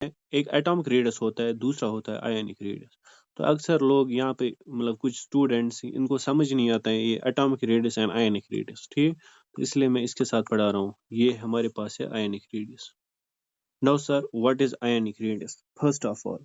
एक atomic radius होता है, दूसरा होता है आयनिक रेडियस। तो अक्सर लोग यहाँ पे मतलब कुछ स्टूडेंट्स इनको समझ नहीं आता है ये atomic radius and ionic radius, ठीक। तो इसलिए मैं इसके साथ पढ़ा रहा हूँ। ये हमारे पास है ionic radius. Now sir, what is ionic radius? First of all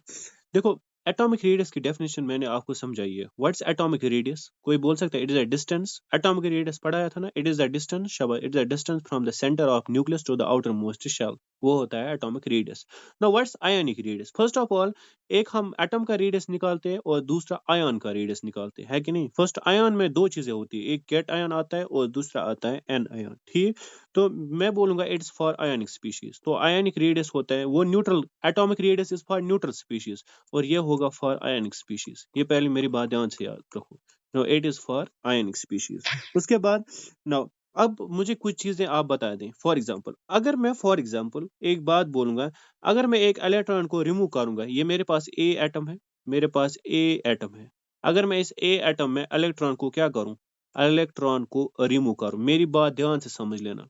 देखो, एटॉमिक रेडियस की डेफिनेशन मैंने आपको समझाई है। What's atomic radius? कोई बोल सकता है it is a distance. Atomic radius पढ़ाया था ना, इट इज द डिस्टेंस, शाबाश, it is the distance from the centre of nucleus to the outermost shell. वो होता है atomic radius. Now what's ionic radius? First of all, एक हम atom का रेडियस निकालते हैं और दूसरा आयन का रेडियस निकालते हैं, है कि नहीं। फर्स्ट आयन में दो चीजें होती है, एक कैट आयन आता है और दूसरा आता है एन आयन, ठीक। तो मैं बोलूंगा इट्स फॉर आयनिक स्पीशीज। तो आयनिक रेडियस होता है वो neutral, atomic radius is for neutral species, और ये होगा फॉर आयनिक स्पीशीज। ये पहले मेरी बात ध्यान से याद रखो। No, it is for ionic species. उसके बाद नाउ अब मुझे कुछ चीजें आप बता दें। फॉर एग्जांपल एक बात बोलूंगा, अगर मैं एक इलेक्ट्रॉन को रिमूव करूंगा, ये मेरे पास ए एटम है, मेरे पास ए एटम है। अगर मैं इस ए एटम में इलेक्ट्रॉन को क्या करूं, इलेक्ट्रॉन को रिमूव करूं, मेरी बात ध्यान से समझ लेना।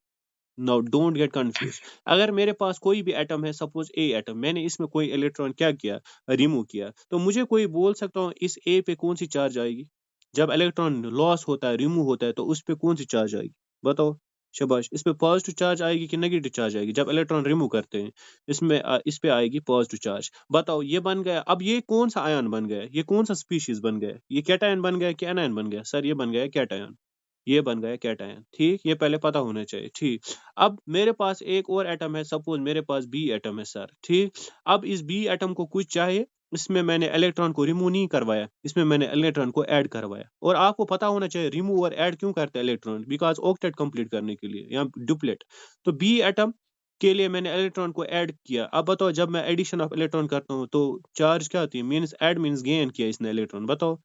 Now don't get confuse. अगर मेरे पास कोई भी एटम है, सपोज ए एटम, मैंने इसमें कोई इलेक्ट्रॉन क्या किया, रिमूव किया, तो मुझे कोई बोल सकता हूँ इस ए पे कौन सी चार्ज आएगी? जब इलेक्ट्रॉन लॉस होता है, रिमूव होता है, तो उस पे कौन सी चार्ज आएगी? बताओ। शाबाश। इस पे पॉजिटिव चार्ज आएगी कि नेगेटिव चार्ज आएगी? जब इलेक्ट्रॉन रिमूव करते हैं, इसमें इस पे आएगी पॉजिटिव चार्ज। बताओ, ये बन गया। अब ये कौन सा आयन बन गया? ये कौन सा स्पीशीज बन गया? ये कैटायन बन गया कि एनायन बन गया? सर, ये बन गया कैटायन। ये बन गया कैटायन, ठीक। ये पहले पता होना चाहिए, ठीक। अब मेरे पास एक और एटम है, सपोज मेरे पास बी एटम है सर, ठीक। अब इस बी एटम को कुछ चाहिए, इसमें मैंने इलेक्ट्रॉन को रिमूव नहीं करवाया, इसमें मैंने इलेक्ट्रॉन को ऐड करवाया। और आपको पता होना चाहिए रिमूव और ऐड क्यों करते हैं इलेक्ट्रॉन, बिकॉज ऑक्टेट कंप्लीट करने के लिए या डुप्लेट। तो बी एटम के लिए मैंने इलेक्ट्रॉन को ऐड किया। अब बताओ, जब मैं एडिशन ऑफ इलेक्ट्रॉन करता हूँ तो चार्ज क्या होती है? मीन्स ऐड मीन्स गेन किया इसने इलेक्ट्रॉन। बताओ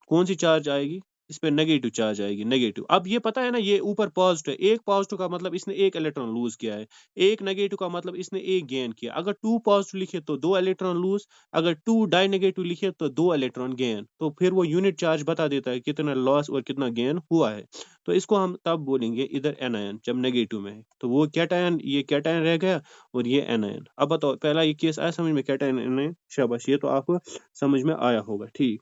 कौन सी चार्ज आएगी? इस पे नेगेटिव चार्ज आएगी, नेगेटिव। अब ये पता है ना, ये ऊपर पॉजिटिव है, एक पॉजिटिव का मतलब इसने एक इलेक्ट्रॉन लूज किया है, एक नेगेटिव का मतलब इसने एक गेन किया। अगर टू पॉजिटिव लिखे तो दो इलेक्ट्रॉन लूज, अगर टू डाई नेगेटिव लिखे तो दो इलेक्ट्रॉन गेन। तो फिर वो यूनिट चार्ज बता देता है कितना लॉस और कितना गेन हुआ है। तो इसको हम तब बोलेंगे इधर एनायन, जब नेगेटिव में है। तो वो कैटायन, ये कैटायन रह गया और ये एनायन। अब बताओ, पहला ये केस आया समझ में, कैटायन एनायन? शाबाश, ये तो आपको समझ में आया होगा, ठीक।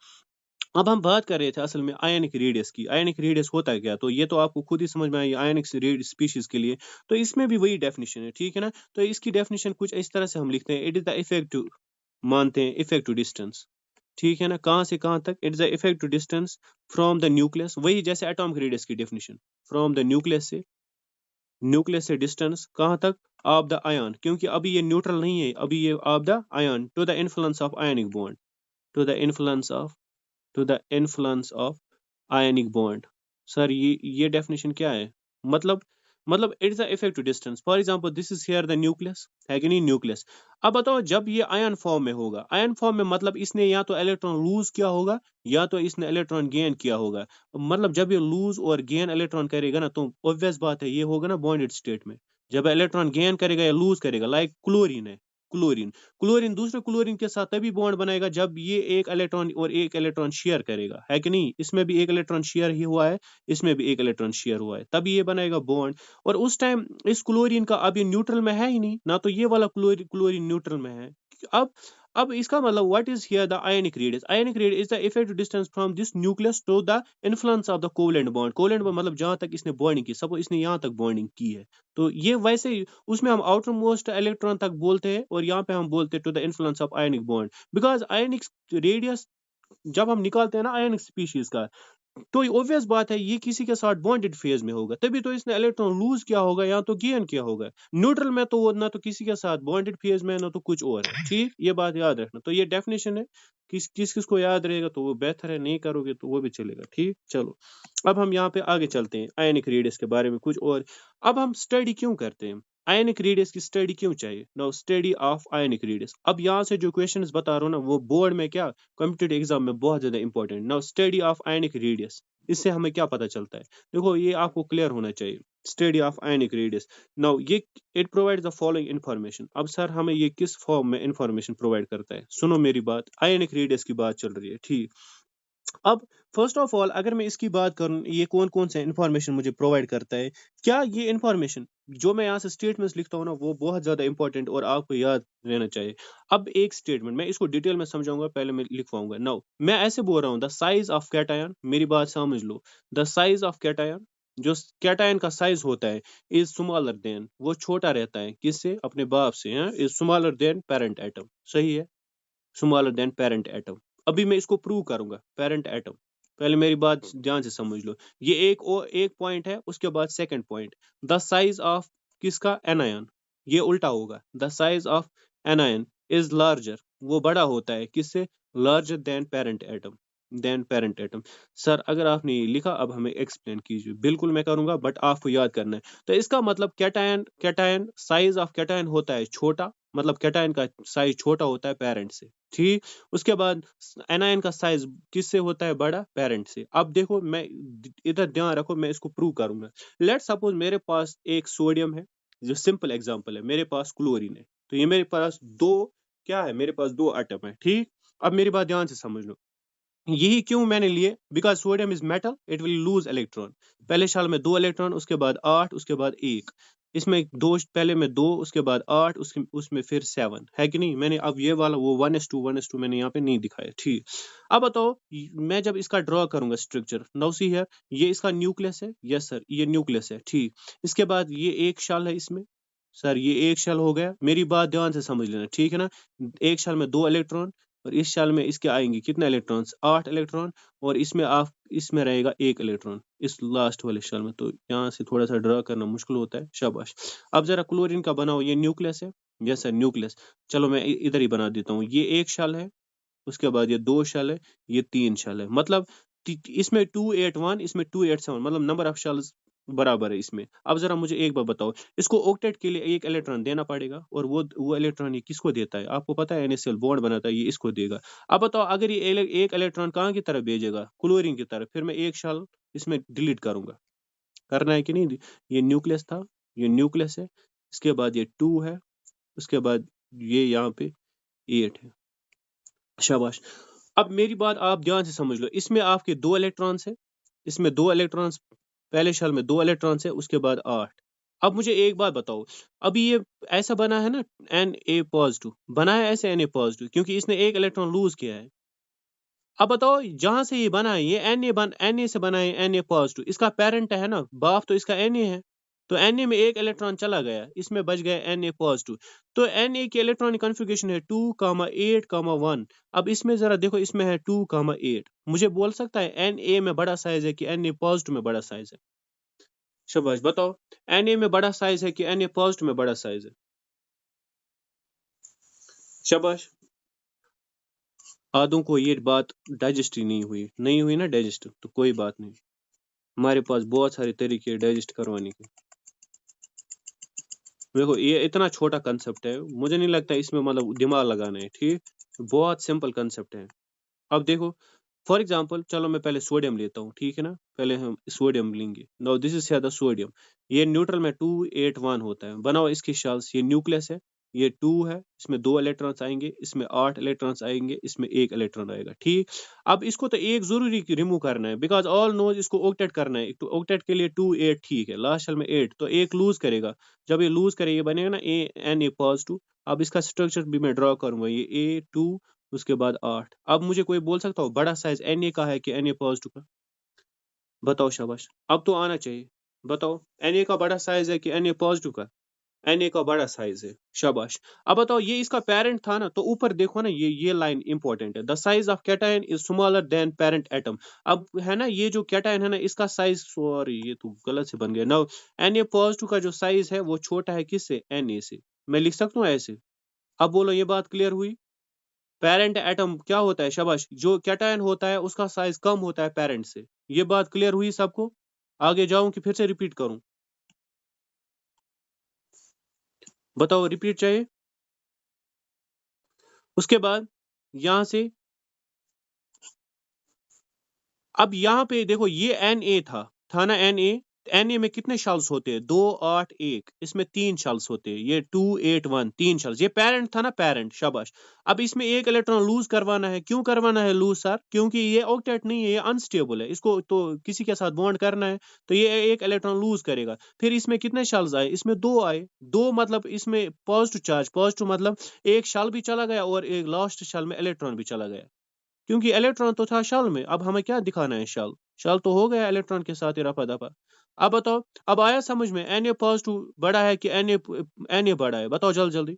अब हम बात कर रहे थे असल में आयनिक रेडियस की। आयनिक रेडियस होता है क्या? तो ये तो आपको खुद ही समझ में आई, आयनिक स्पीशीज के लिए। तो इसमें भी वही डेफिनेशन है, ठीक है ना। तो इसकी डेफिनेशन कुछ इस तरह से हम लिखते हैं, इट इज द इफेक्टिव, मानते हैं इफेक्टिव डिस्टेंस, ठीक है ना। कहाँ से कहाँ तक? It is the effective distance from the nucleus, वही जैसे एटॉमिक रेडियस की डेफिनेशन, फ्रॉम द न्यूक्लियस से डिस्टेंस कहाँ तक? ऑफ द आयन, क्योंकि अभी ये न्यूट्रल नहीं है, अभी ये of the ion, to the influence of ionic bond, to the influence of, to the influence of ionic bond. Sir, ये डेफिनेशन क्या है? मतलब it is the effective distance. For example this is here the nucleus, है कि नहीं, nucleus. अब बताओ, जब ये आयन फॉर्म में होगा, आयन फॉर्म में मतलब इसने या तो इलेक्ट्रॉन लूज किया होगा या तो इसने इलेक्ट्रॉन गेन किया होगा। मतलब जब ये लूज और गेन इलेक्ट्रॉन करेगा ना, तो ऑब्वियस बात है ये होगा ना बॉन्डेड स्टेट में। जब इलेक्ट्रॉन गेन करेगा या लूज करेगा, लाइक क्लोरीन है, क्लोरीन क्लोरीन दूसरे क्लोरीन के साथ तभी बॉन्ड बनाएगा जब ये एक इलेक्ट्रॉन और एक इलेक्ट्रॉन शेयर करेगा, है कि नहीं। इसमें भी एक इलेक्ट्रॉन शेयर ही हुआ है, इसमें भी एक इलेक्ट्रॉन शेयर हुआ है, तभी ये बनाएगा बॉन्ड। और उस टाइम इस क्लोरीन का अब ये न्यूट्रल में है ही नहीं ना, तो ये वाला क्लोरीन न्यूट्रल में है। अब अब इसका मतलब what is here the ionic radius? Ionic radius is the effective distance from this nucleus to the influence of the covalent bond. Covalent bond मतलब जहां तक इसने बॉन्डिंग की, सपोज इसने यहाँ तक बॉन्डिंग की है, तो ये वैसे ही उसमें हम आउटर मोस्ट इलेक्ट्रॉन तक बोलते हैं और यहाँ पे हम बोलते हैं to the influence of ionic bond. Because ionic radius जब हम निकालते हैं ना आयनिक स्पीशीज का, तो ऑब्वियस बात है ये किसी के साथ बॉन्डेड फेज में होगा, तभी तो इसने इलेक्ट्रॉन लूज किया होगा या तो गेन किया होगा। न्यूट्रल में तो वो ना तो किसी के साथ बॉन्डेड फेज में है, ना तो कुछ और है, ठीक। ये बात याद रखना। तो ये डेफिनेशन है, किस को याद रहेगा तो वो बेहतर है, नहीं करोगे तो वो भी चलेगा, ठीक। चलो, अब हम यहाँ पे आगे चलते हैं आयनिक रेडियस के बारे में कुछ और। अब हम स्टडी क्यों करते हैं आयनिक रेडियस की? स्टडी क्यों चाहिए? Now study of ionic radius. अब यहाँ से जो क्वेश्चंस बता रहा हूँ ना, वो बोर्ड में क्या, कॉम्पिटिटिव एग्जाम में बहुत ज्यादा important. Now study of ionic radius, इससे हमें क्या पता चलता है? देखो, ये आपको क्लियर होना चाहिए। Study of ionic radius, now ये it provides the following information. अब सर, हमें ये किस फॉर्म में इन्फॉर्मेशन प्रोवाइड करता है? सुनो मेरी बात, आयनिक रेडियस की बात चल रही है, ठीक। अब फर्स्ट ऑफ ऑल अगर मैं इसकी बात करूं, ये कौन कौन सा इंफॉर्मेशन मुझे प्रोवाइड करता है, क्या ये इंफॉर्मेशन जो मैं यहाँ से स्टेटमेंट्स लिखता हूँ ना, वो बहुत ज्यादा इंपॉर्टेंट और आपको याद रहना चाहिए। अब एक स्टेटमेंट मैं इसको डिटेल में समझाऊंगा, पहले मैं लिखवाऊंगा। नाउ मैं ऐसे बोल रहा हूँ, द साइज ऑफ कैटायन, मेरी बात समझ लो, द साइज ऑफ कैटायन, जो कैटायन का साइज होता है, इज स्मॉलर देन, वो छोटा रहता है किससे, अपने बाप से, is smaller than parent atom, सही है, स्मॉलर देन पेरेंट एटम। अभी मैं इसको प्रूव करूंगा, पेरेंट एटम, पहले मेरी बात ध्यान से समझ लो। ये एक पॉइंट है, उसके बाद second point, the size of किसका, एनायन, ये उल्टा होगा, the size of anion is larger, वो बड़ा होता है किससे, larger than parent atom, than parent atom. Sir अगर आपने ये लिखा, अब हमें एक्सप्लेन कीजिए। बिल्कुल मैं करूंगा, बट आपको याद करना है। तो इसका मतलब cation, cation size of cation होता है छोटा, मतलब कैटायन का साइज छोटा होता है पेरेंट से, ठीक। उसके बाद एनायन का साइज किससे होता है, बड़ा, पेरेंट से। अब देखो, मैं इधर ध्यान रखो, मैं इसको प्रूव करूंगा। लेट सपोज मेरे पास एक सोडियम है, जो सिंपल एग्जांपल है, मेरे पास क्लोरीन है, तो ये मेरे पास दो, क्या है, मेरे पास दो एटम है, ठीक। अब मेरी बात ध्यान से समझ लो, यही क्यों मैंने लिए, because sodium is metal, it will lose electron. पहले साल में दो इलेक्ट्रॉन, उसके बाद आठ, उसके बाद एक, इसमें दो, पहले में दो, उसके बाद आठ, उसके उसमें फिर सेवन, है कि नहीं। मैंने अब ये वाला वो 1:2 मैंने यहाँ पे नहीं दिखाया, ठीक। अब बताओ, मैं जब इसका ड्रॉ करूंगा स्ट्रक्चर, नाउ सी हियर, ये इसका न्यूक्लियस है, यस सर, ये न्यूक्लियस है, ठीक। इसके बाद ये एक शेल है इसमें, सर ये एक शेल हो गया, मेरी बात ध्यान से समझ लेना, ठीक है ना। एक शेल में दो इलेक्ट्रॉन, और इस शेल में इसके आएंगे कितने इलेक्ट्रॉन्स, आठ इलेक्ट्रॉन, और इसमें आप, इसमें रहेगा एक इलेक्ट्रॉन इस लास्ट वाले शेल में। तो यहाँ से थोड़ा सा ड्रा करना मुश्किल होता है, शाबाश। अब जरा क्लोरीन का बनाओ, ये न्यूक्लियस है, यस सर न्यूक्लियस। चलो मैं इधर ही बना देता हूँ, ये एक शेल है, उसके बाद ये दो शेल है, ये तीन शेल है, मतलब इसमें 281, इसमें 287, मतलब नंबर ऑफ शेल्स बराबर है इसमें। अब जरा मुझे एक बात बताओ, इसको ऑक्टेट के लिए एक इलेक्ट्रॉन देना पड़ेगा, और वो इलेक्ट्रॉन ये किसको देता है, आपको पता है, NaCl बॉन्ड बनाता है, ये इसको देगा। अब बताओ, अगर ये एक इलेक्ट्रॉन कहाँ की तरफ भेजेगा, क्लोरीन की तरफ, फिर मैं एक शेल इसमें डिलीट करूंगा, करना है कि नहीं। ये न्यूक्लियस था, ये न्यूक्लियस है, इसके बाद ये 2 है, उसके बाद ये यहाँ पे 8 है, शाबाश। अब मेरी बात आप ध्यान से समझ लो, इसमें आपके दो इलेक्ट्रॉन्स है, इसमें दो इलेक्ट्रॉन्स, पहले शेल में दो इलेक्ट्रॉन्स है, उसके बाद 8। अब मुझे एक बात बताओ, अभी ये ऐसा बना है ना, Na पॉजिटिव बना है, ऐसे Na पॉजिटिव, क्योंकि इसने एक इलेक्ट्रॉन लूज किया है। अब बताओ, जहां से ये बना है, ये Na से बना है, Na पॉजिटिव, इसका पेरेंट है ना, बाप तो इसका Na है, तो Na में एक इलेक्ट्रॉन चला गया, इसमें बच गया Na पॉजिटिव। तो Na की इलेक्ट्रॉनिक कॉन्फ़िगरेशन है 2,8,1। अब इसमें जरा देखो, इसमें है 2,8, मुझे बोल सकता है Na में बड़ा साइज है कि Na पॉजिटिव में बड़ा साइज है, शाबाश बताओ, Na में बड़ा साइज है कि Na पॉजिटिव में बड़ा साइज है, शाबाश। आधों को ये बात डाइजेस्ट ही नहीं हुई ना डाइजेस्ट, तो कोई बात नहीं, हमारे पास बहुत सारे तरीके हैं डाइजेस्ट करवाने के। देखो, ये इतना छोटा कंसेप्ट है, मुझे नहीं लगता इसमें मतलब दिमाग लगाना है, ठीक, बहुत सिंपल कंसेप्ट है। अब देखो, फॉर एग्जाम्पल, चलो मैं पहले सोडियम लेता हूँ, ठीक है ना, पहले हम सोडियम लेंगे। Now this is the sodium, ये न्यूट्रल में 281 होता है, बनाओ इसकी शेल्स, ये न्यूक्लियस है, ये 2 है, इसमें दो इलेक्ट्रॉन्स आएंगे, इसमें 8 इलेक्ट्रॉन्स आएंगे, इसमें एक इलेक्ट्रॉन आएगा, ठीक। अब इसको तो एक जरूरी रिमूव करना है, बिकॉज ऑल नोज इसको ऑक्टेट करना है, तो ऑक्टेट के लिए 2 8 ठीक है, लास्ट शेल में 8, तो एक लूज करेगा, जब ये लूज करेगा, ये बनेगा ना Na पॉजिटिव। अब इसका स्ट्रक्चर भी मैं ड्रॉ करूंगा, ये A2, उसके बाद 8। अब मुझे कोई बोल सकता हो बड़ा साइज Na का है कि Na पॉजिटिव का, बताओ, शाबाश, अब तो आना चाहिए, बताओ, Na का बड़ा साइज है कि Na पॉजिटिव का, Na का बड़ा साइज है, शाबाश। अब बताओ, ये इसका पेरेंट था ना, तो ऊपर देखो ना, ये लाइन इंपॉर्टेंट है, the size of cation is smaller than parent atom. अब है ना, ये जो कैटायन है ना, इसका साइज, सॉरी ये तो गलत से बन गया ना, Na पॉजिटिव का जो साइज है वो छोटा है किससे, Na से, मैं लिख सकता हूँ ऐसे। अब बोलो, ये बात क्लियर हुई। पेरेंट एटम क्या होता है, शाबाश, जो कैटायन होता है उसका साइज कम होता है पेरेंट से, ये बात क्लियर हुई सबको। आगे जाऊं कि फिर से रिपीट करूं, बताओ, रिपीट चाहिए। उसके बाद यहां से, अब यहाँ पे देखो, ये Na था ना, Na, Na में कितने शेल्स होते हैं? 2, 8, 1, इसमें 3 शेल्स होते हैं। ये 2, 8, 1, 3 शेल्स। ये पेरेंट था ना, पेरेंट, शाबाश। अब इसमें एक इलेक्ट्रॉन लूज करवाना है। क्यों करवाना है लूज सर? क्योंकि ये ऑक्टेट नहीं है, ये अनस्टेबल है। इसको तो किसी के साथ बॉन्ड करना है, तो ये एक इलेक्ट्रॉन लूज करेगा। फिर इसमें कितने शेल्स आए? इसमें 2 आए। 2 मतलब इसमें पॉजिटिव चार्ज, पॉजिटिव मतलब एक शेल भी चला गया और एक लास्ट शेल में इलेक्ट्रॉन भी चला गया, क्योंकि इलेक्ट्रॉन तो था शेल में। अब हमें क्या दिखाना है? शेल, शेल तो हो गया इलेक्ट्रॉन के साथ ही रफा दफा। अब बताओ, अब आया समझ में? Na पॉजिटिव बड़ा है कि Na बड़ा है? बताओ जल्दी जल्दी।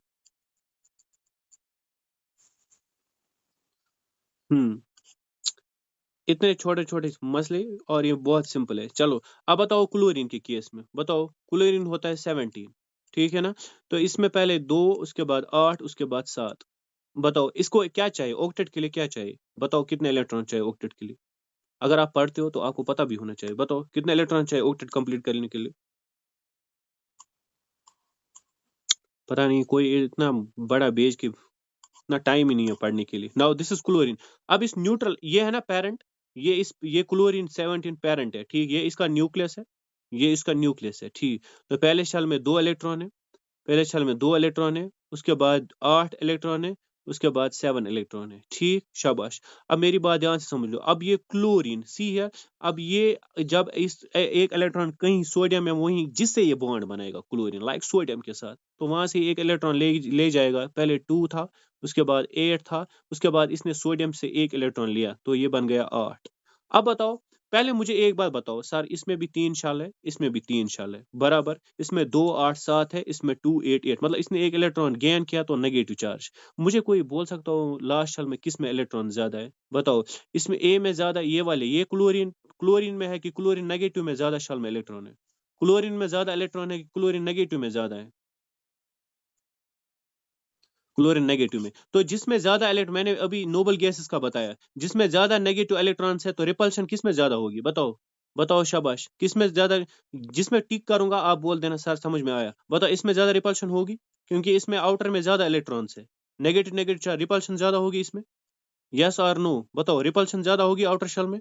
हम्म इतने छोटे छोटे मसले, और ये बहुत सिंपल है। चलो अब बताओ क्लोरीन के केस में। बताओ, क्लोरीन होता है 17, ठीक है ना? तो इसमें पहले 2, उसके बाद 8, उसके बाद 7। बताओ इसको क्या चाहिए ऑक्टेट के लिए? क्या चाहिए? बताओ कितने इलेक्ट्रॉन चाहिए ऑक्टेट के लिए? अगर आप पढ़ते हो तो आपको पता भी होना चाहिए। बताओ कितने इलेक्ट्रॉन चाहिए ऑक्टेट कंप्लीट करने के लिए? पता नहीं, कोई इतना बड़ा बेच के इतना टाइम ही नहीं है पढ़ने के लिए। Now this is chlorine. अब इस न्यूट्रल, ये है ना पेरेंट, ये क्लोरीन 17 पेरेंट है, ठीक। ये इसका न्यूक्लियस है, ये इसका न्यूक्लियस है, ठीक। तो पहले शेल में 2 इलेक्ट्रॉन है, पहले शेल में 2 इलेक्ट्रॉन है, उसके बाद 8 इलेक्ट्रॉन है, उसके बाद 7 इलेक्ट्रॉन है, ठीक, शाबाश। अब मेरी बात ध्यान से समझ लो। अब ये क्लोरीन सी है। अब ये जब एक इलेक्ट्रॉन कहीं सोडियम में, वहीं जिससे ये बॉन्ड बनाएगा क्लोरीन, लाइक सोडियम के साथ, तो वहां से एक इलेक्ट्रॉन ले ले जाएगा। पहले 2 था, उसके बाद 8 था, उसके बाद इसने सोडियम से एक इलेक्ट्रॉन लिया, तो ये बन गया 8। अब बताओ, पहले मुझे एक बात बताओ सर, इसमें भी 3 शाल है, इसमें भी 3 शाल है, बराबर। इसमें 2, 8, 7 है, इसमें 2, 8, 8, मतलब इसने एक इलेक्ट्रॉन गेन किया, तो नेगेटिव चार्ज। मुझे कोई बोल सकता हो लास्ट शाल में किस में इलेक्ट्रॉन ज्यादा है? बताओ। इसमें ए में ज्यादा ये वाले, ये क्लोरीन, क्लोरीन में है कि क्लोरीन नेगेटिव में ज्यादा शाल में इलेक्ट्रॉन है? क्लोरीन में ज्यादा इलेक्ट्रॉन है कि क्लोरीन नेगेटिव में ज्यादा है? क्लोरीन नेगेटिव में। तो जिसमें ज्यादा इलेक्ट्रॉन, मैंने अभी नोबल गैसेस का बताया, जिसमें ज्यादा नेगेटिव इलेक्ट्रॉन्स है, तो रिपल्शन किस में ज्यादा होगी? बताओ, बताओ शाबाश, किस में ज्यादा? जिसमें टिक करूंगा आप बोल देना सर समझ में आया। बताओ इसमें ज्यादा रिपल्शन होगी, क्योंकि इसमें आउटर में ज्यादा इलेक्ट्रॉन्स है। नेगेटिव नेगेटिव चार्ज, रिपल्शन ज्यादा होगी इसमें। यस और नो? बताओ, रिपल्शन ज्यादा होगी आउटर शेल में?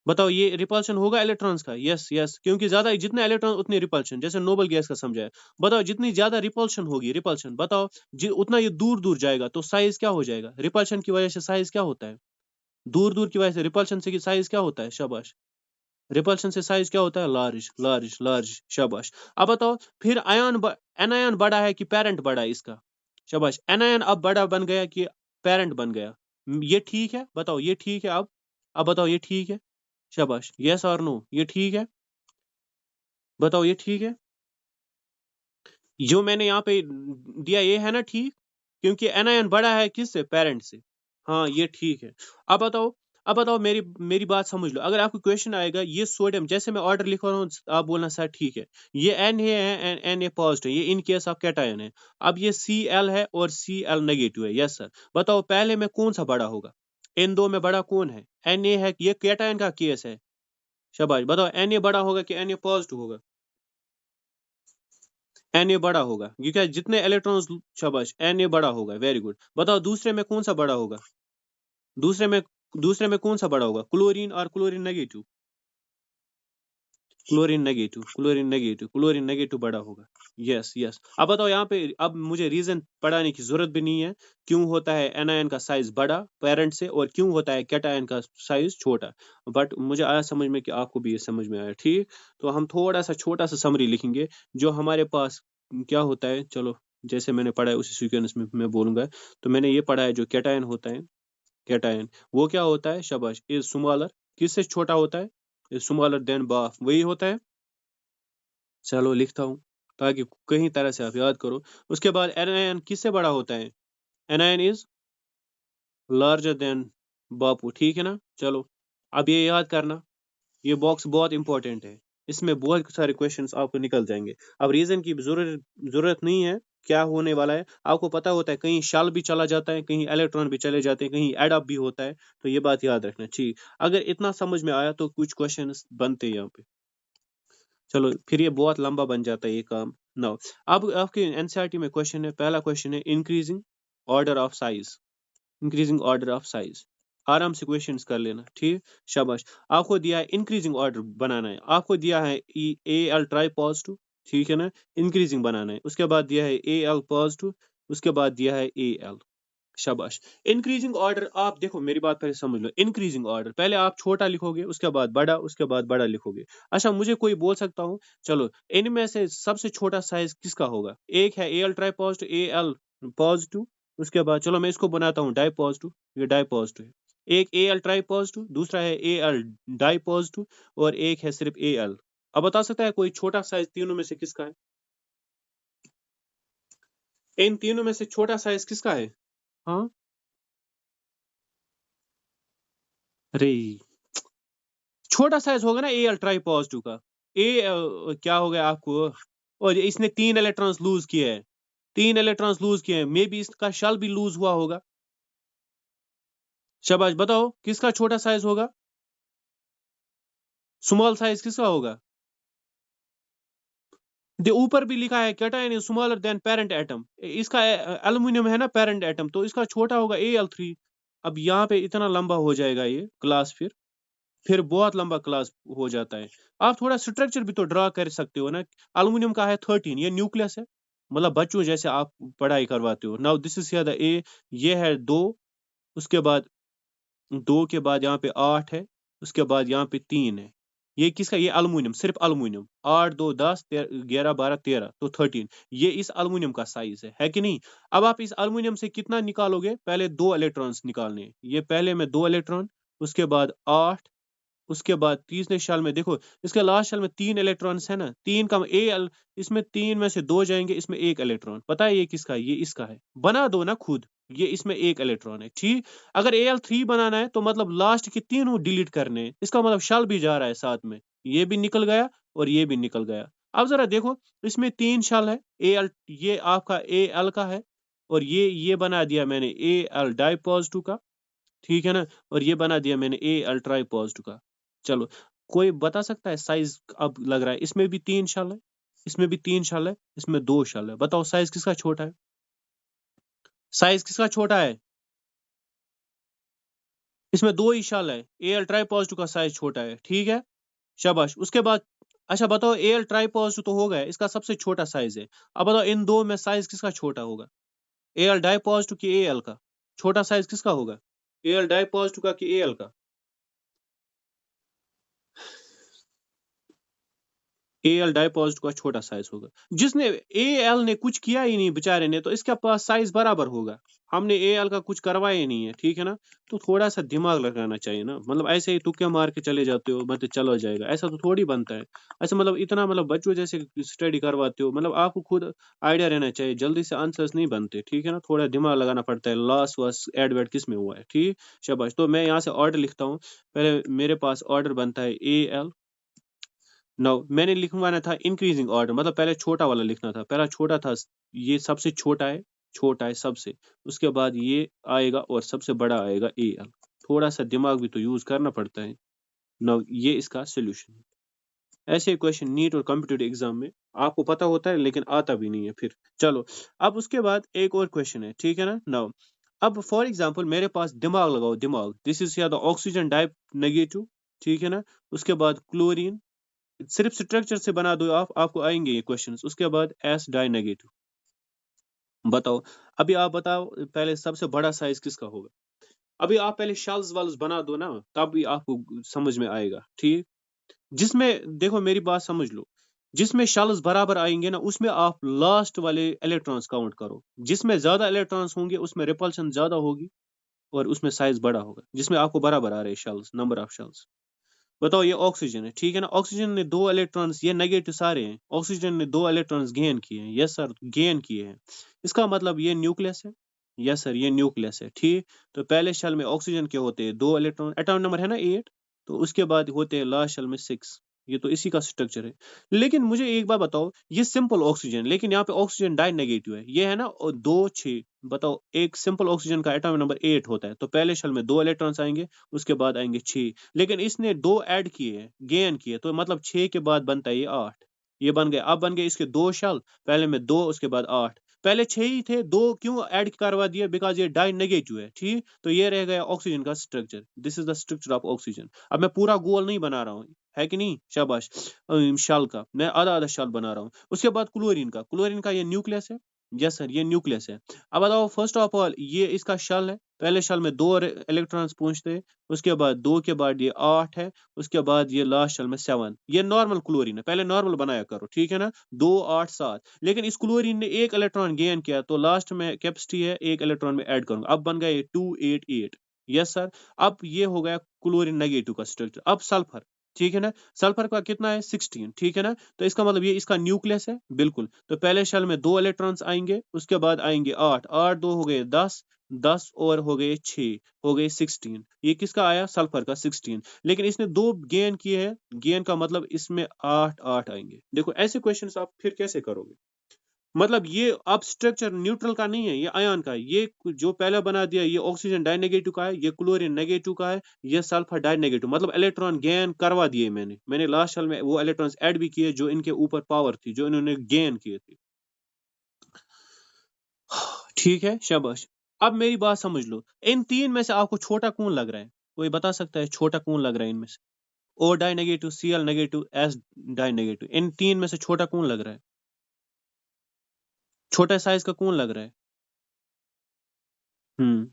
बताओ, ये रिपल्शन होगा इलेक्ट्रॉन्स का? यस यस, क्योंकि ज्यादा जितने इलेक्ट्रॉन उतनी रिपल्शन, जैसे नोबल गैस का समझाया। बताओ, जितनी ज्यादा रिपल्शन होगी, रिपल्शन बताओ, उतना ये दूर दूर जाएगा, तो साइज क्या हो जाएगा? रिपल्शन की वजह से साइज क्या होता है? दूर दूर की वजह से रिपल्शन से साइज क्या होता है? शाबाश। रिपल्शन से साइज क्या होता है? लार्ज लार्ज लार्ज, शाबाश। अब बताओ, फिर एनायन बड़ा है कि पेरेंट बड़ा है इसका? शाबाश। एनायन अब बड़ा बन गया कि पेरेंट बन गया? ये ठीक है? बताओ ये ठीक है? अब बताओ ये ठीक है? शाबाश, यस और नो, ये ठीक है? बताओ ये ठीक है? जो मैंने यहाँ पे दिया ये है ना ठीक? क्योंकि एनायन बड़ा है किससे? पेरेंट से। हाँ ये ठीक है। अब बताओ, अब बताओ, मेरी मेरी बात समझ लो। अगर आपको क्वेश्चन आएगा ये सोडियम, जैसे मैं ऑर्डर लिख रहा हूँ, आप बोलना सर ठीक है। ये एन है, एन ए पॉजिटिव, ये इन केस ऑफ कैटायन है। अब ये सी एल है और सी एल नेगेटिव है, यस सर। बताओ पहले में कौन सा बड़ा होगा? इन दो में बड़ा कौन है? एन ए है, ये कैटायन का केस है। शाबाश, बताओ एन ए बड़ा होगा कि एन ए पॉजिटिव होगा? एन ए बड़ा होगा, क्योंकि जितने इलेक्ट्रॉन्स, शाबाश, एन ए बड़ा होगा, वेरी गुड। बताओ दूसरे में कौन सा बड़ा होगा? दूसरे में, दूसरे में कौन सा बड़ा होगा? क्लोरीन और chlorine negative? Chlorine negative, chlorine negative, chlorine negative बड़ा होगा। Yes yes. अब बताओ यहाँ पे, अब मुझे रीजन पढ़ाने की जरूरत भी नहीं है, क्यों होता है एनायन का साइज बड़ा पेरेंट से, और क्यों होता है कैटायन का साइज छोटा। बट मुझे आया समझ में कि आपको भी ये समझ में आया, ठीक। तो हम थोड़ा सा छोटा सा समरी लिखेंगे, जो हमारे पास क्या होता है। चलो, जैसे मैंने पढ़ा है उसी सीक्वेंस में मैं बोलूंगा। तो मैंने ये पढ़ा है, जो कैटायन होता है, कैटायन वो क्या होता है? शाबाश, इज स्मॉलर, किससे छोटा होता है? इज स्मॉलर देन बाफ, वही होता है। चलो लिखता हूँ, ताकि कहीं तरह से आप याद करो। उसके बाद एनायन किससे बड़ा होता है? एनायन इज लार्जर देन बापू, ठीक है ना? चलो, अब ये याद करना, ये बॉक्स बहुत इंपॉर्टेंट है, इसमें बहुत सारे क्वेश्चंस आपको निकल जाएंगे। अब रीजन की जरूरत जरूरत नहीं है, क्या होने वाला है आपको पता होता है। कहीं शल भी चला जाता है, कहीं इलेक्ट्रॉन भी चले जाते हैं, कहीं एड अप भी होता है, तो ये बात याद रखना चाहिए। अगर इतना समझ में आया तो कुछ क्वेश्चंस बनते हैं यहाँ पे। चलो, फिर ये बहुत लंबा बन जाता है ये काम। नाउ, अब आपके एनसीईआरटी में क्वेश्चन है, पहला क्वेश्चन है increasing order of size, increasing order of size. आराम से क्वेश्चंस कर लेना, ठीक। शाबाश। आपको दिया है इंक्रीजिंग ऑर्डर बनाना है, आपको दिया है ए एल ट्राई पॉजिटिव, ठीक है ना, इंक्रीजिंग बनाना है। उसके बाद दिया है ए एल पॉजिटिव, उसके बाद दिया है ए एल। शाबाश। इंक्रीजिंग ऑर्डर, आप देखो मेरी बात पहले समझ लो। इंक्रीजिंग ऑर्डर पहले आप छोटा लिखोगे, उसके बाद बड़ा, उसके बाद बड़ा लिखोगे। अच्छा, मुझे कोई बोल सकता हूँ, चलो इनमें से सबसे छोटा साइज किसका होगा? एक है A L try positive, A L positive, उसके बाद चलो मैं इसको बनाता हूँ डाई पॉजिटिव, ये डाई पॉजिटिव है। एक ए एल ट्राई पॉजिटिव, दूसरा है ए एल डाई पॉजिटिव, और एक है सिर्फ ए एल। अब बता सकता है कोई छोटा साइज तीनों में से किसका है? इन तीनों में से छोटा साइज किसका है? हाँ, अरे छोटा साइज होगा ना ए एल ट्राई पॉजिटिव का। क्या हो गया आपको? और इसने 3 इलेक्ट्रॉन्स लूज किए हैं, 3 इलेक्ट्रॉन्स लूज किए हैं, मे बी इसका शल भी लूज हुआ होगा। शाबाश, बताओ किसका छोटा साइज होगा? स्मॉल साइज किसका होगा? दे ऊपर भी लिखा है cation is smaller than parent atom, इसका एल्युमिनियम है ना पेरेंट एटम, तो इसका छोटा होगा Al3। अब यहाँ पे इतना लंबा हो जाएगा ये क्लास, फिर बहुत लंबा क्लास हो जाता है। आप थोड़ा स्ट्रक्चर भी तो ड्रा कर सकते हो ना। एल्युमिनियम का है 13, ये न्यूक्लियस है, मतलब बच्चों जैसे आप पढ़ाई करवाते हो। नाउ दिस इज द ए, ये है 2, उसके बाद 2 के बाद यहाँ पे 8 है, उसके बाद यहाँ पे 3 है। ये किसका? ये एल्युमिनियम, सिर्फ एल्युमिनियम। 8 2 10 11 12 13, तो 13। ये इस एल्युमिनियम का साइज है कि नहीं? अब आप इस एल्युमिनियम से कितना निकालोगे? पहले 2 इलेक्ट्रॉन्स निकालने हैं। ये पहले में 2 इलेक्ट्रॉन, उसके बाद 8, उसके बाद तीसरे शेल में देखो, इसके लास्ट शेल में 3 इलेक्ट्रॉन्स है ना, 3 का ए एल, इसमें 3 में से 2 जाएंगे, इसमें 1 इलेक्ट्रॉन। पता है ये किसका है? ये इसका है। बना दो ना खुद, ये इसमें 1 इलेक्ट्रॉन है, ठीक। अगर Al3 बनाना है तो मतलब लास्ट के तीनों डिलीट करने हैं, इसका मतलब शल भी जा रहा है साथ में, ये भी निकल गया और ये भी निकल गया। अब जरा देखो, इसमें 3 शल है Al, ये आपका Al का है, और ये बना दिया मैंने Al डाई पॉजिटिव का, ठीक है ना, और ये बना दिया मैंने ए अल्ट्राई पॉजिटिव का। चलो, कोई बता सकता है साइज? अब लग रहा है इसमें भी 3 शल है, इसमें भी 3 शल है, इसमें 2 शल है। बताओ साइज किसका छोटा है? साइज किसका छोटा है? इसमें 2 ही शल है, ए अल्ट्राई पॉजिटिव का साइज छोटा है, ठीक है। शाबाश। उसके बाद अच्छा बताओ, ए एल ट्राई पॉजिटिव तो हो गया, इसका सबसे छोटा साइज है। अब बताओ इन दो में साइज किसका छोटा होगा? ए एल डाई पॉजिटिव की ए एल का? छोटा साइज किसका होगा? ए एल डाई पॉजिटिव का कि ए एल का? ए एल डाइपॉजिट का छोटा साइज होगा। जिसने ए एल ने कुछ किया ही नहीं बेचारे ने, तो इसके पास साइज बराबर होगा। हमने ए एल का कुछ करवाया ही नहीं है, ठीक है ना। तो थोड़ा सा दिमाग लगाना चाहिए ना, मतलब ऐसे ही तुक्के मार के चले जाते हो, मतलब चलो जाएगा, ऐसा तो थोड़ी बनता है। ऐसा मतलब इतना मतलब बच्चों जैसे स्टडी करवाते हो, मतलब आपको खुद आइडिया रहना चाहिए, जल्दी से आंसर्स नहीं बनते, ठीक है ना। थोड़ा दिमाग लगाना पड़ता है, लॉस वॉस एड वेड किस में हुआ है, ठीक। शाबाश। तो मैं यहाँ से ऑर्डर लिखता हूँ। पहले मेरे पास ऑर्डर बनता है ए एल। नो, मैंने लिखवाना था इंक्रीजिंग ऑर्डर, मतलब पहले छोटा वाला लिखना था। पहला छोटा था, ये सबसे छोटा है, छोटा है सबसे। उसके बाद ये आएगा और सबसे बड़ा आएगा ए एल। थोड़ा सा दिमाग भी तो यूज करना पड़ता है। नो, ये इसका सोल्यूशन है। ऐसे क्वेश्चन नीट और कॉम्पिटिटिव एग्जाम में आपको पता होता है, लेकिन आता भी नहीं है फिर। चलो, अब उसके बाद एक और क्वेश्चन है, ठीक है ना। नाउ, अब फॉर एग्जाम्पल मेरे पास, दिमाग लगाओ दिमाग, दिस इज या द ऑक्सीजन डाई नेगेटिव, ठीक है ना। उसके बाद क्लोरीन, सिर्फ स्ट्रक्चर से बना दो आप, आपको आएंगे ये क्वेश्चंस। उसके बाद एस डाई नेगेटिव। बताओ, अभी आप बताओ पहले सबसे बड़ा साइज किसका होगा? अभी आप पहले शेल्स वाल्स बना दो ना, तब भी आपको समझ में आएगा, ठीक। जिसमें देखो मेरी बात समझ लो, जिसमें शेल्स बराबर आएंगे ना, उसमें आप लास्ट वाले इलेक्ट्रॉन्स काउंट करो। जिसमें ज्यादा इलेक्ट्रॉन्स होंगे उसमें रिपल्शन ज्यादा होगी, और उसमें साइज बड़ा होगा। जिसमें आपको बराबर आ रहे हैं शेल्स, नंबर ऑफ शेल्स। बताओ, ये ऑक्सीजन है, ठीक है ना। ऑक्सीजन ने 2 इलेक्ट्रॉन्स, ये नेगेटिव सारे हैं, ऑक्सीजन ने 2 इलेक्ट्रॉन्स गेन किए हैं, यस सर, गेन किए हैं। इसका मतलब ये न्यूक्लियस है, यस सर, ये न्यूक्लियस है, ठीक। तो पहले शेल में ऑक्सीजन के होते हैं 2 इलेक्ट्रॉन, एटॉमिक नंबर है ना 8, तो उसके बाद होते हैं लास्ट शेल में 6। ये तो इसी का स्ट्रक्चर है। लेकिन मुझे एक बात बताओ, ये सिंपल ऑक्सीजन, लेकिन यहाँ पे ऑक्सीजन डाई नेगेटिव है, ये है ना, और 2 6। बताओ, एक सिंपल ऑक्सीजन का एटॉमिक नंबर 8 होता है, तो पहले शेल में 2 इलेक्ट्रॉन्स आएंगे, उसके बाद आएंगे 6। लेकिन इसने 2 ऐड किए हैं, गेन किए, तो मतलब 6 के बाद बनता है ये 8। ये बन गए, अब बन गए इसके 2 शेल, पहले में 2, उसके बाद 8। पहले 6 ही थे, 2 क्यों ऐड करवा दिए, बिकॉज ये डाई नेगेटिव है, ठीक। तो ये रह गया ऑक्सीजन का structure, this is the structure of oxygen. अब मैं पूरा गोल नहीं बना रहा हूँ, है कि नहीं, शाबाश। शाल का मैं आधा आधा शाल बना रहा हूँ। उसके बाद क्लोरीन का ये न्यूक्लियस है, यस सर, ये न्यूक्लियस है। अब बताओ, फर्स्ट ऑफ ऑल ये इसका शल है, पहले शल में 2 इलेक्ट्रॉन्स पहुंचते हैं, उसके बाद 2 के बाद ये 8 है, उसके बाद ये लास्ट शल में 7। ये नॉर्मल क्लोरीन है, पहले नॉर्मल बनाया करो, ठीक है ना, 2 8 7। लेकिन इस क्लोरीन ने 1 इलेक्ट्रॉन गेन किया, तो लास्ट में कैपेसिटी है 1 इलेक्ट्रॉन में ऐड करूंगा, अब बन गया 288। Yes sir. अब ये हो गया क्लोरीन नेगेटिव का स्ट्रक्चर। अब सल्फर, ठीक है ना, सल्फर का कितना है 16, ठीक है ना। तो इसका मतलब ये इसका न्यूक्लियस है, बिल्कुल। तो पहले शेल में 2 इलेक्ट्रॉन्स आएंगे, उसके बाद आएंगे 8 8 2 हो गए 10, 10 और हो गए 6, हो गए 16। ये किसका आया, सल्फर का 16। लेकिन इसने 2 गेन किए हैं, गेन का मतलब इसमें 8 8 आएंगे। देखो ऐसे क्वेश्चंस आप फिर कैसे करोगे, मतलब ये अब स्ट्रक्चर न्यूट्रल का नहीं है, ये आयन का है। ये जो पहले बना दिया, ये ऑक्सीजन डाई नेगेटिव का है, ये क्लोरीन नेगेटिव का है, ये सल्फर डाई नेगेटिव, मतलब इलेक्ट्रॉन गेन करवा दिए मैंने लास्ट साल में वो इलेक्ट्रॉन्स ऐड भी किए जो इनके ऊपर पावर थी, जो इन्होंने गेन किए थे। ठीक है, शाबाश। अब मेरी बात समझ लो, इन 3 में से आपको छोटा कौन लग रहा है, कोई बता सकता है छोटा कौन लग रहा है इनमें से? O di negative, Cl negative, S di negative, इन 3 में से छोटा कौन लग रहा है? छोटा साइज का कौन लग रहा है? हम्म,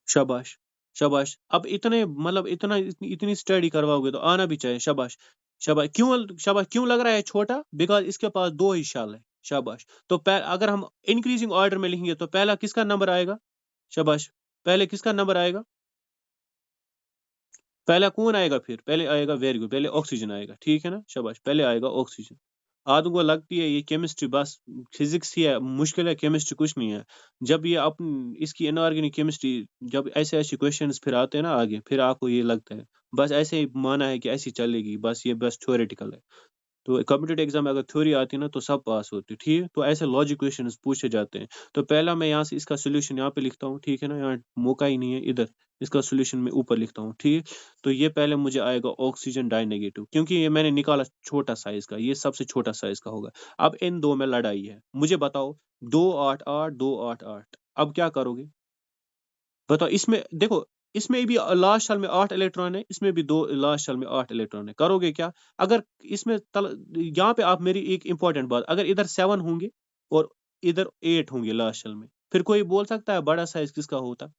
शाबाश, शाबाश। अब इतने मतलब इतनी स्टडी करवाओगे तो आना भी चाहिए, शाबाश, शाबाश। शाबाश, क्यों लग रहा है छोटा? बिकॉज इसके पास 2 ही शाल है, शाबाश। तो अगर हम इंक्रीजिंग ऑर्डर में लिखेंगे तो पहला किसका नंबर आएगा? शाबाश, पहले किसका नंबर आएगा? पहला कौन आएगा फिर? पहले आएगा, वेरी गुड, पहले ऑक्सीजन आएगा, ठीक है ना, शाबाश, पहले आएगा ऑक्सीजन। आदमी को लगती है ये केमिस्ट्री बस फिजिक्स ही है, मुश्किल है केमिस्ट्री, कुछ नहीं है। जब ये अपन इसकी इनऑर्गेनिक केमिस्ट्री, जब ऐसे ऐसे क्वेश्चंस फिर आते हैं ना आगे, फिर आपको ये लगता है बस ऐसे ही माना है कि ऐसी चलेगी, बस ये बस थ्योरेटिकल है। तो कॉम्पिटेटिव एग्जाम में अगर थ्योरी आती है ना तो सब पास होते हैं, ठीक है। तो ऐसे लॉजिक क्वेश्चंस पूछे जाते हैं। तो पहला मैं यहाँ से इसका सोल्यूशन यहाँ पे लिखता हूँ, ठीक है ना, यहाँ मौका ही नहीं है इधर, इसका सोल्यूशन मैं ऊपर लिखता हूँ, ठीक है। तो ये पहले मुझे आएगा ऑक्सीजन डाई नेगेटिव, क्योंकि ये मैंने निकाला छोटा साइज का, ये सबसे छोटा साइज का होगा। अब इन 2 में लड़ाई है, मुझे बताओ, 2 8 8 2 8 8, अब क्या करोगे बताओ? इसमें देखो, इसमें भी लास्ट शेल में 8 इलेक्ट्रॉन है, इसमें भी 2 लास्ट शेल में 8 इलेक्ट्रॉन है, करोगे क्या? अगर इसमें यहाँ पे आप मेरी एक इंपॉर्टेंट बात, अगर इधर 7 होंगे और इधर 8 होंगे लास्ट शेल में, फिर कोई बोल सकता है बड़ा साइज किसका होता?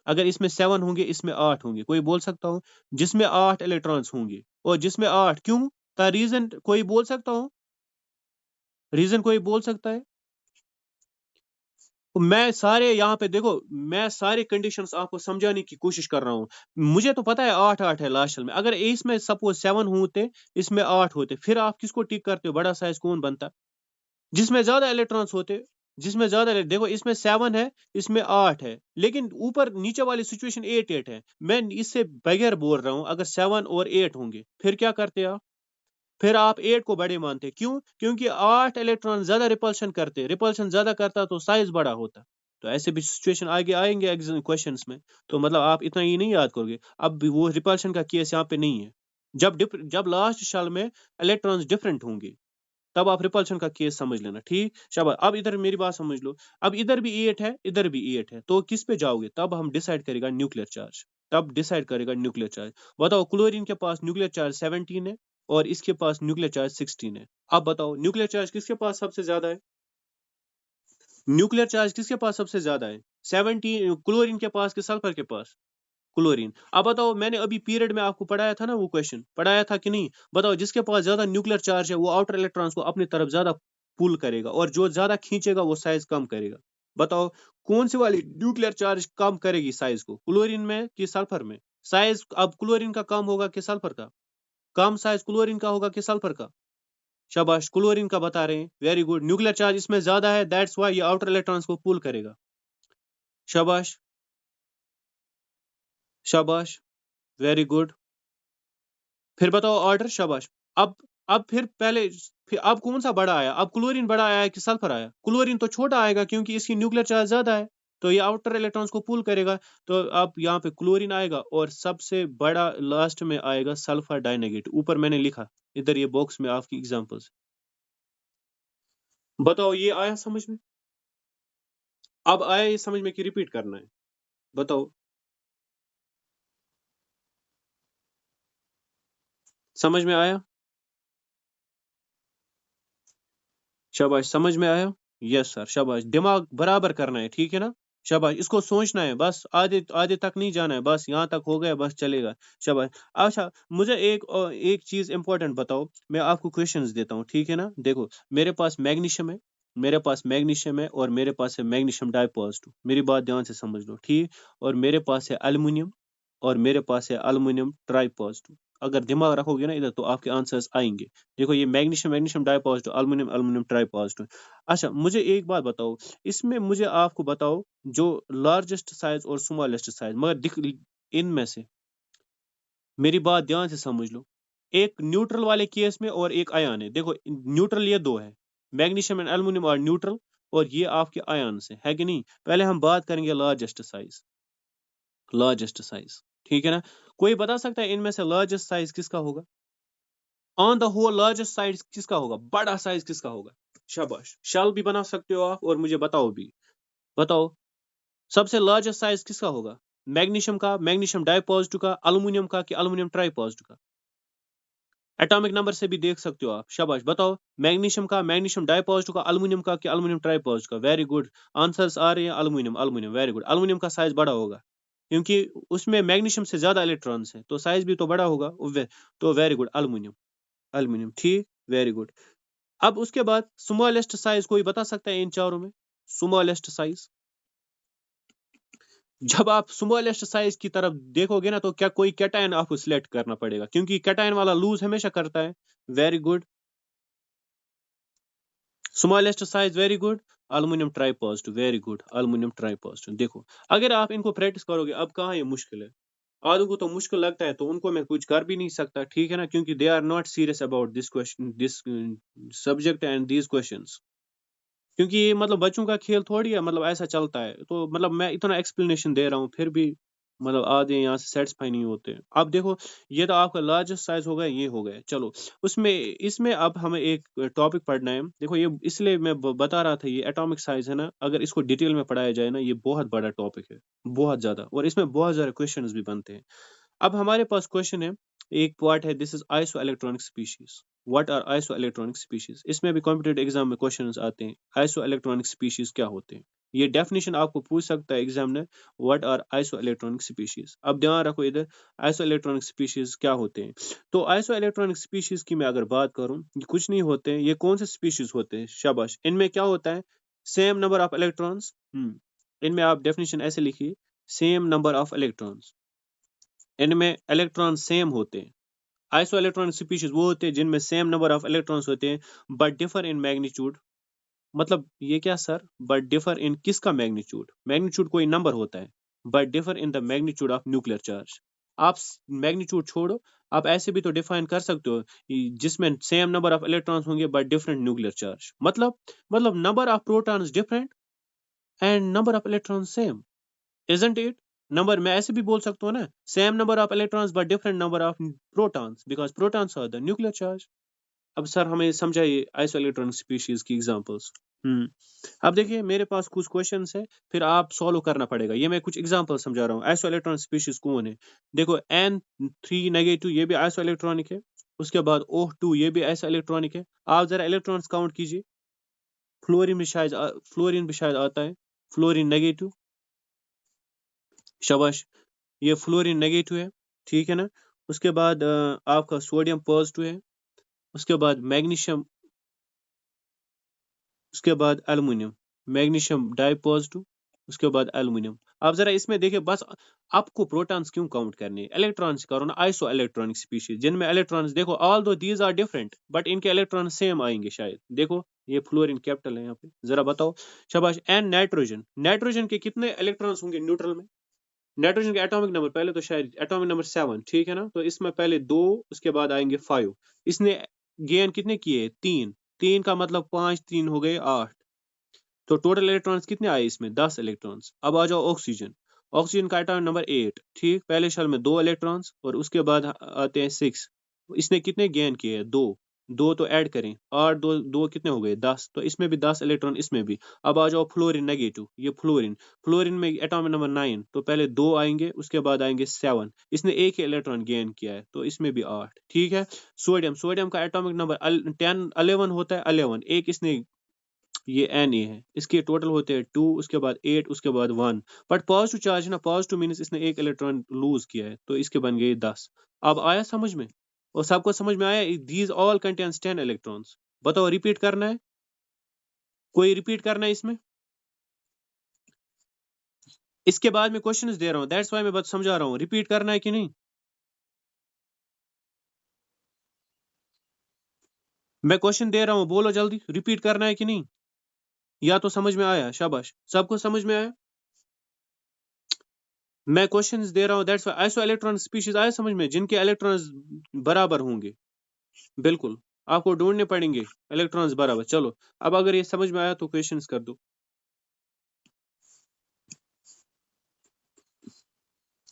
अगर इसमें 7 होंगे, इसमें 8 होंगे, कोई बोल सकता हूँ जिसमें 8 इलेक्ट्रॉन्स होंगे और जिसमें 8 क्यों? का रीजन कोई बोल सकता हूँ? रीजन कोई बोल सकता है? मैं सारे यहाँ पे देखो, मैं सारे कंडीशंस आपको समझाने की कोशिश कर रहा हूँ। मुझे तो पता है 8 8 है लास्ट में, अगर इसमें सपोज 7 होते, इसमें 8 होते, फिर आप किसको टिक करते हो? बड़ा साइज कौन बनता? जिसमें ज्यादा इलेक्ट्रॉन्स होते, जिसमें ज्यादा देखो, इसमें 7 है, इसमें 8 है, लेकिन ऊपर नीचे वाली सिचुएशन 8 8 है। मैं इससे बगैर बोल रहा हूँ, अगर 7 और 8 होंगे फिर क्या करते आप? फिर आप 8 को बड़े मानते, क्यों? क्योंकि 8 इलेक्ट्रॉन ज्यादा रिपल्शन करते, रिपल्शन ज्यादा करता तो साइज बड़ा होता। तो ऐसे भी सिचुएशन आगे आएंगे एग्जाम क्वेश्चंस में, तो मतलब आप इतना ही नहीं याद करोगे। अब भी वो रिपल्शन का केस यहाँ पे नहीं है। जब लास्ट साल में इलेक्ट्रॉन्स डिफरेंट होंगे, तब आप रिपल्शन का केस समझ लेना, ठीक। शाबाश। अब इधर मेरी बात समझ लो, अब इधर भी 8 है, इधर भी 8 है, तो किस पे जाओगे? तब हम डिसाइड करेगा न्यूक्लियर चार्ज, तब डिसाइड करेगा न्यूक्लियर चार्ज। बताओ, क्लोरीन के पास न्यूक्लियर चार्ज 17 है और इसके पास न्यूक्लियर चार्ज 16 है। अब बताओ न्यूक्लियर चार्ज किसके पास सबसे ज्यादा है? न्यूक्लियर चार्ज किसके पास सबसे ज्यादा है? 17 क्लोरीन के पास कि सल्फर के पास? क्लोरीन। अब बताओ, मैंने अभी पीरियड में आपको पढ़ाया था ना, वो क्वेश्चन पढ़ाया था कि नहीं? बताओ, जिसके पास ज्यादा न्यूक्लियर चार्ज है वो आउटर इलेक्ट्रॉन्स को अपनी तरफ ज्यादा पुल करेगा और जो ज्यादा खींचेगा वो साइज कम करेगा। बताओ, कौन सी वाली न्यूक्लियर चार्ज कम करेगी साइज को, क्लोरीन में कि सल्फर में? साइज अब क्लोरीन का कम होगा कि सल्फर का? कम साइज क्लोरीन का होगा कि सल्फर का? शाबाश, क्लोरीन का बता रहे हैं, वेरी गुड। न्यूक्लियर चार्ज इसमें ज्यादा है, दैट्स व्हाई ये आउटर इलेक्ट्रॉन्स को पुल करेगा। शाबाश, शाबाश, वेरी गुड। फिर बताओ ऑर्डर, शाबाश। अब अब फिर पहले, फिर अब कौन सा बड़ा आया? अब क्लोरीन बड़ा आया कि सल्फर आया? क्लोरीन तो छोटा आएगा क्योंकि इसकी न्यूक्लियर चार्ज ज्यादा है, तो ये आउटर इलेक्ट्रॉन्स को पुल करेगा। तो अब यहाँ पे क्लोरीन आएगा और सबसे बड़ा लास्ट में आएगा सल्फर डाइनेगेट। ऊपर मैंने लिखा, इधर ये बॉक्स में आपकी एग्जांपल्स। बताओ ये आया समझ में? अब आया ये समझ में कि रिपीट करना है? बताओ, समझ में आया? शाबाश, समझ में आया? यस सर, शाबाश, दिमाग बराबर करना है, ठीक है ना? शाबाश, इसको सोचना है, बस आधे आधे तक नहीं जाना है, बस यहाँ तक हो गया, बस चलेगा। शाबाश। अच्छा, मुझे एक चीज इंपॉर्टेंट बताओ, मैं आपको क्वेश्चंस देता हूँ, ठीक है ना? देखो, मेरे पास मैग्नीशियम है, मेरे पास मैग्नीशियम है, और मेरे पास है मैग्नीशियम डाइपॉजिटिव, मेरी बात ध्यान से समझ लो, ठीक? और मेरे पास है एल्युमिनियम, और मेरे पास है एल्युमिनियम ट्राइपॉजिटिव। अगर दिमाग रखोगे ना इधर, तो आपके आंसर्स आएंगे। देखो, ये मैग्नीशियम मैग्नीशियम डाइपॉजिटिव, एल्युमिनियम एल्युमिनियम ट्राइपॉजिटिव। अच्छा, मुझे एक बात बताओ, इसमें मुझे आपको बताओ, जो लार्जेस्ट साइज और स्मॉलेस्ट साइज, मगर दिख इनमें से, मेरी बात ध्यान से समझ लो, एक न्यूट्रल वाले केस में और एक आयन है। देखो, न्यूट्रल ये दो है, मैग्नीशियम एंड एल्युमिनियम और न्यूट्रल, और ये आपके आयन से है कि नहीं? पहले हम बात करेंगे लार्जेस्ट साइज, लार्जेस्ट साइज, ठीक है ना? कोई बता सकता है इनमें से लार्जेस्ट साइज किसका होगा? On the whole largest size किसका होगा? बड़ा साइज किसका होगा? शाबाश, शल भी बना सकते हो आप, और मुझे बताओ भी। बताओ, सबसे लार्जेस्ट साइज किसका होगा? मैग्नीशियम का, मैग्नीशियम डाइपॉजिटिव का, एल्युमिनियम का, कि एल्युमिनियम ट्राइपॉजिटिव का? एटॉमिक नंबर से भी देख सकते हो आप। शाबाश, बताओ, मैग्नीशियम का, मैग्नीशियम डाइपॉजिटिव का, एल्युमिनियम का, कि एल्युमिनियम ट्राइपॉजिटिव का? वेरी गुड, आंसर्स आ रहे हैं aluminium, aluminium, very good. Aluminium का साइज बड़ा होगा, क्योंकि उसमें मैग्नीशियम से ज्यादा इलेक्ट्रॉन्स हैं, तो साइज भी तो बड़ा होगा। तो वेरी गुड, एल्युमिनियम, एल्युमिनियम, ठीक, वेरी गुड। अब उसके बाद स्मॉलेस्ट साइज कोई बता सकता है इन चारों में? स्मॉलेस्ट साइज, जब आप स्मॉलेस्ट साइज की तरफ देखोगे ना, तो क्या कोई कैटायन आपको सिलेक्ट करना पड़ेगा, क्योंकि कैटायन वाला लूज हमेशा करता है। Very good, smallest size, very good, aluminium tripositive, very good, aluminium tripositive. देखो, अगर आप इनको प्रैक्टिस करोगे, अब कहाँ ये मुश्किल है? आदों को तो मुश्किल लगता है, तो उनको मैं कुछ कर भी नहीं सकता, ठीक है ना? क्योंकि they are not serious about this question, this subject and these questions. क्योंकि ये मतलब बच्चों का खेल थोड़ी है, मतलब ऐसा चलता है, तो मतलब मैं इतना एक्सप्लेनेशन दे रहा हूँ, फिर भी मतलब आधे यहाँ से सेटिस्फाई नहीं होते। अब देखो, ये तो आपका लार्जेस्ट साइज हो गया, ये हो गया, चलो। उसमें इसमें अब हमें एक टॉपिक पढ़ना है। देखो, ये इसलिए मैं बता रहा था, ये एटॉमिक साइज है ना, अगर इसको डिटेल में पढ़ाया जाए ना, ये बहुत बड़ा टॉपिक है, बहुत ज्यादा, और इसमें बहुत सारे क्वेश्चंस भी बनते हैं। अब हमारे पास क्वेश्चन है, एक पार्ट है, this is isoelectronic species. What are isoelectronic species? इसमें भी कॉम्पिटेटिव एग्जाम में क्वेश्चंस आते हैं, आइसो इलेक्ट्रॉनिक स्पीशीज क्या होते हैं? ये डेफिनेशन आपको पूछ सकता है examiner, what are isoelectronic species. अब ध्यान रखो इधर, आइसो इलेक्ट्रॉनिक स्पीशीज क्या होते हैं? तो आइसो इलेक्ट्रॉनिक स्पीशीज की मैं अगर बात करूं, ये कुछ नहीं होते हैं। ये कौन से स्पीशीज होते हैं? शाबाश, इनमें क्या होता है? Same number of electrons. इनमें आप डेफिनेशन ऐसे लिखिए, सेम नंबर ऑफ इलेक्ट्रॉन्स, इनमें इलेक्ट्रॉन सेम होते हैं। आइसो इलेक्ट्रॉनिक स्पीशीज वो होते हैं जिनमें सेम नंबर ऑफ इलेक्ट्रॉन्स होते हैं, बट डिफर इन मैग्नीट्यूड। मतलब ये क्या सर? बट डिफर इन किसका मैग्नीट्यूड? मैग्नीट्यूड कोई नंबर होता है, but differ in the magnitude of nuclear charge. आप मैग्नीट्यूड छोड़ो, आप ऐसे भी तो डिफाइन कर सकते हो, जिसमें सेम नंबर ऑफ इलेक्ट्रॉन्स होंगे बट डिफरेंट न्यूक्लियर चार्ज। मतलब number of protons different and number of electrons same, isn't it? Number मैं ऐसे भी बोल सकता हूँ ना, same number of electrons but different number of protons, because protons are the nuclear charge. अब sir हमें समझाइए आइसो इलेक्ट्रॉनिक स्पीशीज की एग्जांपल्स। हम्म अब देखिए, मेरे पास कुछ क्वेश्चंस है, फिर आप सॉल्व करना पड़ेगा। ये मैं कुछ एग्जांपल समझा रहा हूँ। आइसो इलेक्ट्रॉनिक स्पीशीज कौन है? देखो, N3 - ये भी आइसो इलेक्ट्रॉनिक है। उसके बाद O2, ये भी आइसो इलेक्ट्रॉनिक है। आप जरा इलेक्ट्रॉन्स काउंट कीजिए। फ्लोरीन भी शायद आता है, फ्लोरीन नेगेटिव, शाबाश, ये फ्लोरीन नेगेटिव है, ठीक है ना? उसके बाद आपका सोडियम पॉजिटिव है। उसके बाद मैग्नीशियम, उसके बाद एल्युमिनियम, मैग्नीशियम डाई पॉजिटिव, उसके बाद एल्युमिनियम। आप जरा इसमें देखिए, बस आपको प्रोटॉन्स क्यों काउंट करने हैं? इलेक्ट्रॉन्स करो ना, आइसो इलेक्ट्रॉनिक स्पीशीज जिनमें इलेक्ट्रॉन्स, देखो, ऑल दो दीज आर डिफरेंट, बट इनके इलेक्ट्रॉन सेम आएंगे शायद। देखो, ये फ्लोरीन कैपिटल है यहाँ पे, जरा बताओ। शाबाश। एंड नाइट्रोजन, नाइट्रोजन के कितने इलेक्ट्रॉन्स होंगे न्यूट्रल में? नाइट्रोजन का एटॉमिक नंबर, पहले तो शायद एटॉमिक नंबर 7, ठीक है ना? तो इसमें पहले 2, उसके बाद आएंगे 5। इसने गेन कितने किए? 3। 3 का मतलब 5 3 हो गए 8। तो टोटल इलेक्ट्रॉन्स कितने आए इसमें? 10 इलेक्ट्रॉन्स। अब आ जाओ ऑक्सीजन। ऑक्सीजन का एटॉमिक नंबर 8, ठीक। पहले शेल में 2 इलेक्ट्रॉन्स, और उसके बाद आते हैं 6। इसने कितने गेन किए? 2। दो तो ऐड करें, 8 दो दो कितने हो गए 10, तो इसमें भी 10 इलेक्ट्रॉन, इसमें भी। अब आ जाओ फ्लोरीन नेगेटिव, ये फ्लोरीन, फ्लोरीन में एटॉमिक नंबर 9, तो पहले 2 आएंगे, उसके बाद आएंगे 7, इसने एक ही इलेक्ट्रॉन गेन किया है, तो इसमें भी 8, ठीक है। सोडियम, सोडियम का एटॉमिक नंबर 10 11 होता है, 11 एक इसने, ये Na है, इसके टोटल होते हैं 2, उसके बाद 8, उसके बाद 1, बट पॉजिटिव चार्ज है ना, पॉजिटिव मीन्स इसने एक इलेक्ट्रॉन लूज किया है, तो इसके बन गए 10। अब आया समझ में? और सबको समझ में आया? These all contains 10 electrons. बताओ रिपीट करना है? कोई रिपीट करना है इसमें? इसके बाद मैं क्वेश्चंस दे रहा हूँ, दैट्स वाई मैं बात समझा रहा हूँ, रिपीट करना है कि नहीं? मैं क्वेश्चन दे रहा हूँ, बोलो जल्दी, रिपीट करना है कि नहीं? या तो समझ में आया? शाबाश, सबको समझ में आया? मैं क्वेश्चंस दे रहा हूँ, that's why. Iso electron species आया समझ में, जिनके इलेक्ट्रॉन्स बराबर होंगे? बिल्कुल, आपको ढूंढने पड़ेंगे इलेक्ट्रॉन्स बराबर। चलो, अब अगर ये समझ में आया तो क्वेश्चंस कर दो।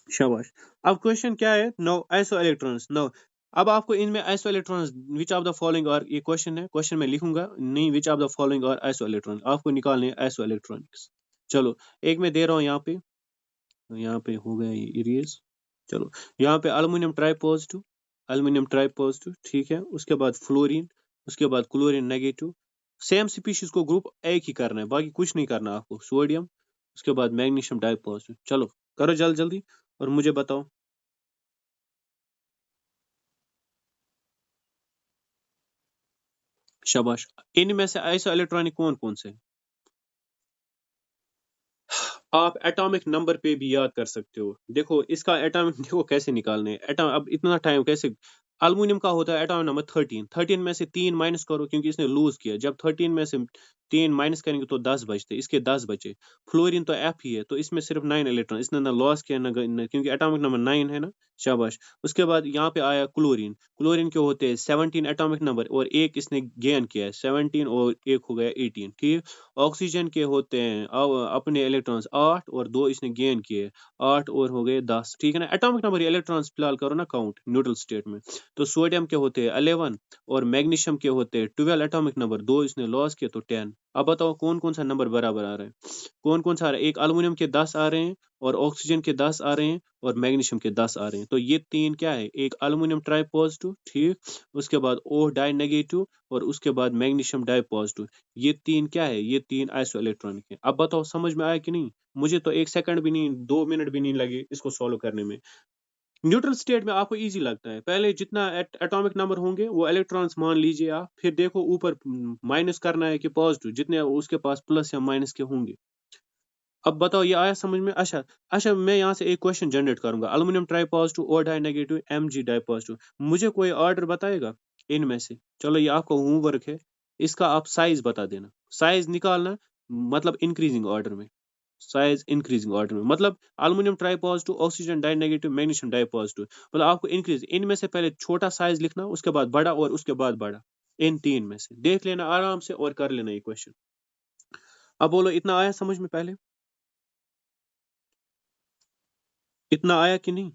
शाबाश। अब क्वेश्चन क्या है? No isoelectrons, no. अब आपको इनमें isoelectrons, which of the following, और ये क्वेश्चन है, क्वेश्चन में लिखूंगा नहीं, which of the following are isoelectron, आपको निकालने आइसो इलेक्ट्रॉनिक्स। चलो, एक मैं दे रहा हूँ यहाँ पे हो गया ये इरेज। चलो, यहाँ पे aluminium try positive, aluminium try positive, ठीक है। उसके बाद फ्लोरीन, उसके बाद क्लोरीन नेगेटिव। सेम स्पीशीज को ग्रुप एक ही करना है, बाकी कुछ नहीं करना आपको। सोडियम, उसके बाद मैग्नीशियम डाई पॉजिटिव। चलो करो जल्दी जल्दी और मुझे बताओ। शाबाश। इनमें से आइसो इलेक्ट्रॉनिक कौन कौन से? आप एटॉमिक नंबर पे भी याद कर सकते हो। देखो इसका एटॉमिक देखो कैसे निकालने हैं एटॉम, अब इतना टाइम कैसे? अल्युमिनियम का होता है एटॉमिक नंबर 13, 13 में से 3 माइनस करो क्योंकि इसने लूज किया। जब 13 में से 3 माइनस करेंगे तो 10 बचते, इसके 10 बचे। फ्लोरीन तो एफ ही है, तो इसमें सिर्फ 9 इलेक्ट्रॉन, इसने ना लॉस किया क्योंकि एटॉमिक नंबर 9 है ना। शाबाश। उसके बाद यहाँ पे आया क्लोरीन, क्लोरीन के होते हैं 17 एटॉमिक नंबर, और एक इसने गेन किया है 17, और एक हो गया 18, ठीक। ऑक्सीजन के होते हैं अपने इलेक्ट्रॉन्स 8, और 2 इसने गेन किए, 8 और हो गए 10, ठीक है ना। एटॉमिक नंबर इलेक्ट्रॉन्स फिलहाल करो ना काउंट न्यूट्रल स्टेट में। तो सोडियम के होते हैं 11, और मैग्नीशियम के होते हैं 12 एटॉमिक नंबर, 2 इसने लॉस किए तो 10। अब बताओ कौन कौन सा नंबर बराबर आ रहा है? कौन कौन सा आ रहा है? एक अल्युमिनियम के 10 आ रहे हैं, और ऑक्सीजन के 10 आ रहे हैं, और मैग्नीशियम के 10 आ रहे हैं। तो ये तीन क्या है? एक अल्युमिनियम ट्राई पॉजिटिव, ठीक। उसके बाद ओ डाई नेगेटिव, और उसके बाद मैग्नीशियम डाई पॉजिटिव। ये तीन क्या है? ये तीन आइसो इलेक्ट्रॉनिक है। अब बताओ समझ में आया कि नहीं? मुझे तो 1 सेकंड भी नहीं, 2 मिनट भी नहीं लगे इसको सॉल्व करने में। न्यूट्रल स्टेट में आपको इजी लगता है, पहले जितना एटॉमिक नंबर होंगे वो इलेक्ट्रॉन्स मान लीजिए आप, फिर देखो ऊपर माइनस करना है कि पॉजिटिव, जितने उसके पास प्लस या माइनस के होंगे। अब बताओ ये आया समझ में? अच्छा, अच्छा मैं यहाँ से एक क्वेश्चन जनरेट करूंगा। Aluminium try positive, O di negative, M G di positive, मुझे कोई ऑर्डर बताएगा इनमें से? चलो ये आपका होमवर्क है, इसका आप साइज बता देना, साइज निकालना, मतलब इंक्रीजिंग ऑर्डर में, साइज इंक्रीजिंग ऑर्डर में, मतलब aluminium try positive, oxygen di negative, magnesium di positive, मतलब आपको इंक्रीज, इनमें से पहले छोटा साइज लिखना, उसके बाद बड़ा, और उसके बाद बड़ा। इन तीन में से देख लेना आराम से और कर लेना ये क्वेश्चन। अब बोलो इतना आया समझ में? पहले इतना आया कि नहीं?